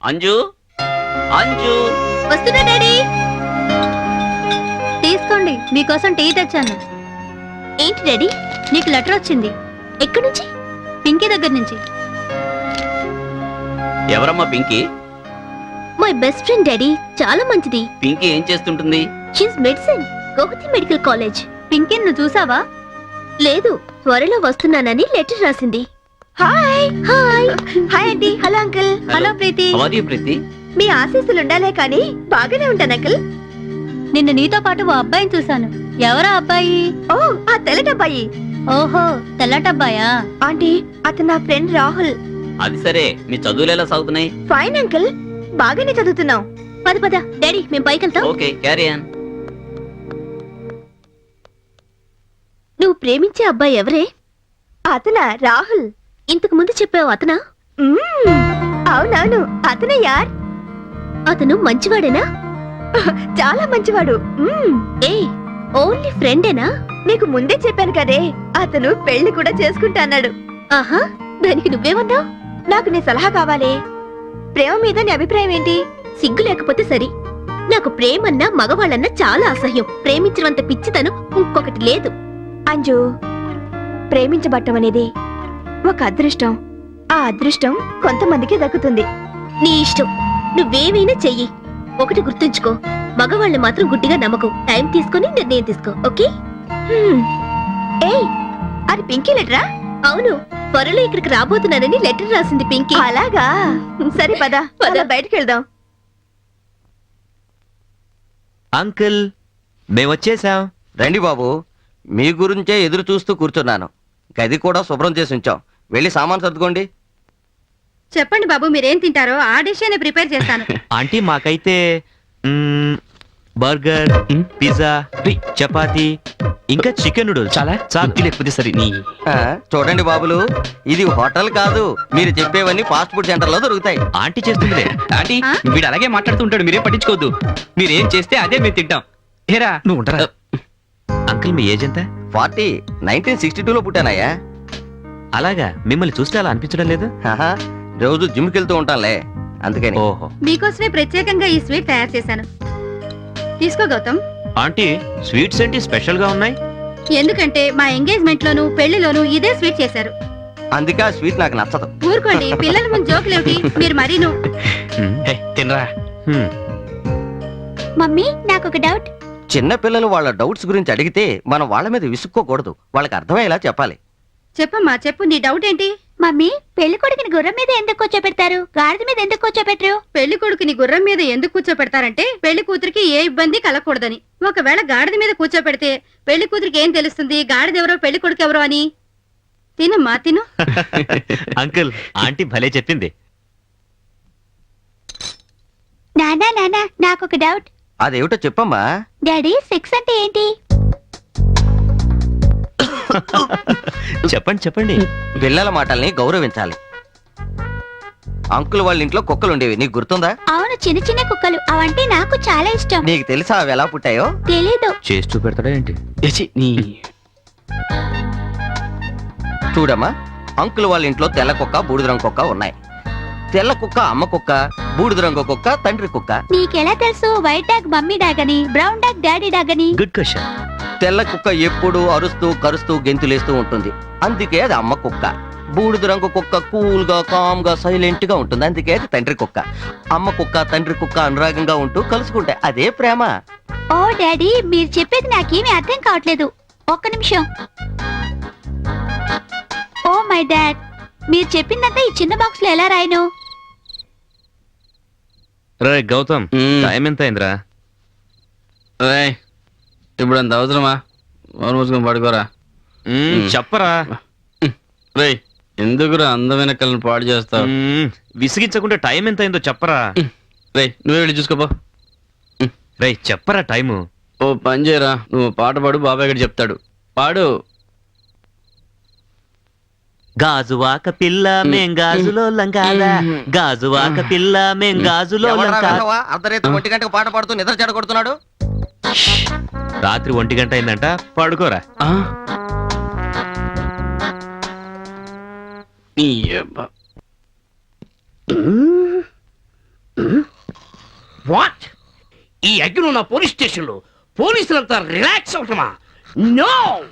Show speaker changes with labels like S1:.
S1: అంజు అంజు
S2: వస్తున్నా డాడీ. తీసుకోండి, మీకోసం టీ తెచ్చాను. ఏంటి డాడీ? నీకు లెటర్ వచ్చింది. ఎక్కడి నుంచి? పింకీ దగ్గర నుంచి.
S1: ఎవరమ్మా Pinky?
S2: My best friend daddy, చాలా మంచిది.
S1: పింకీ ఏం చేస్తుంటుంది?
S2: She's medicine, Guwahati medical college. Pinky నువ్వు చూసావా? లేదు, త్వరలో వస్తున్నానని లెటర్ రాసింది. Hi hi hi aunty. Hello uncle. Hello Preeti.
S1: How are you, Preeti?
S2: మీ ఆశీస్సులు ఉండాలే కానీ బాగానే ఉంటాను అంకుల్. నిన్న నీతో పాటు ఓ అబ్బాయిని చూశాను. ఎవరా అబ్బాయి? ఓ, ఆ తెల్లటబ్బాయి. ఓహో, తెల్లటబ్బాయా? ఆంటీ, అతను నా ఫ్రెండ్ రాహుల్.
S1: అది సరే, మీ చదువులు ఎలా సాగుతున్నాయి?
S2: ఫైన్ అంకుల్, బాగానే చదువుతున్నావు. పద పద డాడీ, మేము పైకి వెళ్తాం.
S1: Okay, carry on.
S2: నువ్వు ప్రేమించే అబ్బాయి ఎవరే? అతనా? రాహుల్. ఇంతకు ముందు చెప్పావు అతనా? అవునవును, అతనే యార్. అతను మంచివాడేనా? చాలా మంచివాడు. ఏ ఓన్లీ ఫ్రెండేనా? నీకు ముందే చెప్పాను కదే, అతను పెళ్లి కూడా చేసుకుంటా అన్నాడు. ఆహా, దానికి నువ్వేమన్నావు? నాకు నీ సలహా కావాలి. ప్రేమ మీద నీ అభిప్రాయం ఏంటి? సిగ్గు లేకపోతే సరి. నాకు ప్రేమన్నా మగవాళ్ళన్నా చాలా అసహ్యం. ప్రేమించినంత పిచ్చితనం ఇంకొకటి లేదు. అంజు, ప్రేమించబట్టం అనేది ఒక అదృష్టం. ఆ అదృష్టం కొంతమందికి దక్కుతుంది. నీ ఇష్టం, నువ్వేమైనా చెయ్యి. ఒకటి గుర్తుంచుకో, మగవాళ్ళని మాత్రం గుడ్డిగా నమ్మకు. టైం తీసుకొని నిర్ణయం తీసుకో, ఓకే? ఏయ్, అది పింకీ లెటరా? అవును, త్వరలో ఇక్కడికి రాబోతున్నానని లెటర్ రాసింది పింకీ. అలాగా, సరే పద పద, బయటకు వెళ్దాం.
S3: అంకుల్, మేమొచ్చేసాం.
S4: రండి బాబు, మీ గురించే ఎదురు చూస్తూ కూర్చున్నాను. గది కూడా శుభ్రం చేసి ఉంచాం. వెళ్ళి సామాన్ సర్దుకోండి.
S2: చెప్పండి బాబు, మీరేం తింటారో ఆ డిష్ ప్రిపేర్ చేస్తాను.
S3: ఆంటీ, మాకైతే బర్గర్, పిజ్జా, చపాతీ, ఇంకా చికెన్ నూడిల్స్. చాలా
S1: లేకపోతే సరే నీ
S4: ఆ, చూడండి బాబులు, ఇది హోటల్ కాదు. మీరు చెప్పేవన్నీ ఫాస్ట్ ఫుడ్ సెంటర్ లో దొరుకుతాయి.
S3: ఆంటీ చేస్తుందిలే.
S1: ఆంటీ, వీడు అలాగే మాట్లాడుతూ ఉంటాడు, మీరేం పట్టించుకోవద్దు. మీరేం చేస్తే అదే మేము తింటాం. హేరా, నువ్వు ఉంటారా?
S3: అంకుల్, మీ ఏజ్ ఎంత?
S4: 40, 1962 లో పుట్టానయ్యా.
S3: అలాగా, మిమ్మల్ని చూస్తే అలా అనిపించడం లేదు.
S4: ఆహా, రోజు జిమ్కి వెళ్తూ ఉంటానులే, అందుకని.
S3: ఓహో,
S2: మీకోసమే ప్రత్యేకంగా ఈ స్వీట్ తయారు చేశాను. తీసుకో గౌతమ్.
S3: ఆంటీ, స్వీట్స్ ఏంటి స్పెషల్ గా ఉన్నాయి?
S2: ఎందుకంటే మా ఎంగేజ్మెంట్ లోను పెళ్లిలోను ఇదే స్వీట్ చేశారు.
S4: అందుకే ఆ స్వీట్ నాకు నచ్చదు.
S2: ఊరుకోండి, పిల్లల ముందు జోకులేమిటి మీరు మరీను.
S1: తినరా.
S2: మమ్మీ, నాకు ఒక డౌట్.
S4: చిన్న పిల్లలు వాళ్ళ డౌట్స్ గురించి అడిగితే మనం వాళ్ళ మీద విసుక్కోకూడదు. వాళ్ళకి అర్థమయ్యేలా చెప్పాలి.
S2: చెప్పమ్మా, చెప్పు, నీ డౌట్ ఏంటి? మమ్మీ, పెళ్లి కొడుకుని గుర్రం మీద ఎందుకు కూర్చోబెడతారు, గాడిద మీద ఎందుకు కూర్చోబెట్టరు? పెళ్లి కొడుకుని గుర్రం మీద ఎందుకు కూర్చోబెడతారంటే పెళ్లి కూతురికి ఏ ఇబ్బంది కలగకూడదని. ఒకవేళ గాడిద మీద కూర్చోబెడితే పెళ్లి కూతురికి ఏం తెలుస్తుంది గాడిద ఎవరో పెళ్లి కొడుకు ఎవరో అని? తినమ్మా, తిను.
S3: అంకుల్, ఆంటీ భలే చెప్పింది.
S2: నానా నానా, నాకు ఒక డౌట్.
S4: అదేమిటో చెప్పమ్మా.
S2: డాడీ, సెక్స్ అంటే ఏంటి?
S3: చెప్పండి చెప్పండి.
S4: పిల్లల మాటల్ని గౌరవించాలి. అంకుల్ వాళ్ళ ఇంట్లో కుక్కలు ఉండేవి, నీకు గుర్తుందా?
S2: అవును, చిన్న చిన్న కుక్కలు. అవంటే నాకు చాలా ఇష్టం.
S4: నీకు తెలుసా అవి ఎలా పుట్టాయో?
S2: తెలీదు.
S3: చేసి చూపెడతాడా ఏంటి?
S1: నీ
S4: చూడమ్మా, అంకుల్ వాళ్ళ ఇంట్లో తెల్ల కుక్క, బూడిద రంగు కుక్క ఉన్నాయి. తెల్ల కుక్క అమ్మ కుక్క, బూడిద రంగు కుక్క తండ్రి కుక్క.
S2: నీకెలా తెలుసు వైట్ డాగ్ మమ్మీ డాగ్ అని, బ్రౌన్ డాగ్ డాడీ డాగ్ అని?
S3: Good question.
S4: తెల్ల కుక్క ఎప్పుడూ అరుస్తూ కరుస్తూ గెంతులేస్తూ ఉంటుంది, అందుకే అది అమ్మ కుక్క. బూడిద రంగు కుక్క కూల్ గా కామ్ గా సైలెంట్ గా ఉంటుంది, అందుకే అది తండ్రి కుక్క. అమ్మ కుక్క తండ్రి కుక్క అనురాగంగా ఉంటూ కలుసుకుంటాయి, అదే ప్రేమ.
S2: ఓ డాడీ, మీరు చెప్పేది నాకేమీ అర్థం కావట్లేదు. ఒక్క నిమిషం. ఓ మై డాడ్, మీరు చెప్పిందంతా ఈ చిన్న బాక్స్ లో ఎలా రాయను?
S3: రే గౌతమ్, టైం ఎంత అయిందిరా?
S1: ఇప్పుడు అంత అవసరమా? ఓరు మూసుకొని పడుకోరా.
S3: చెప్పరా.
S1: రే, ఎందుకురా అందమైన కళ్ళని పాడు చేస్తావు?
S3: విసిగించకుండా టైం ఎంత అయిందో చెప్పరా.
S1: రే, నువ్వే వెళ్ళి చూసుకోపో.
S3: రే చెప్పరా టైము.
S1: ఓ పని చేయరా, నువ్వు పాట పాడు, బాబాయ్ గడి చెప్తాడు. పాడు.
S3: గాజువాక పిల్ల మేం గాజులో లంగాదా, గాజువాక పిల్ల మేం గాజులో లంగాదా.
S4: అర్ధరాత్రి 1 గంటకు పాట పాడుతూ నిద్ర చెడగొడుతున్నాడు.
S3: రాత్రి 1 గంట అయిందంట, పడుకోరా.
S5: వాట్? ఈ అగ్ని ఉన్న పోలీస్ స్టేషన్లో పోలీసులంతా రిలాక్స్ అవటమా? నో!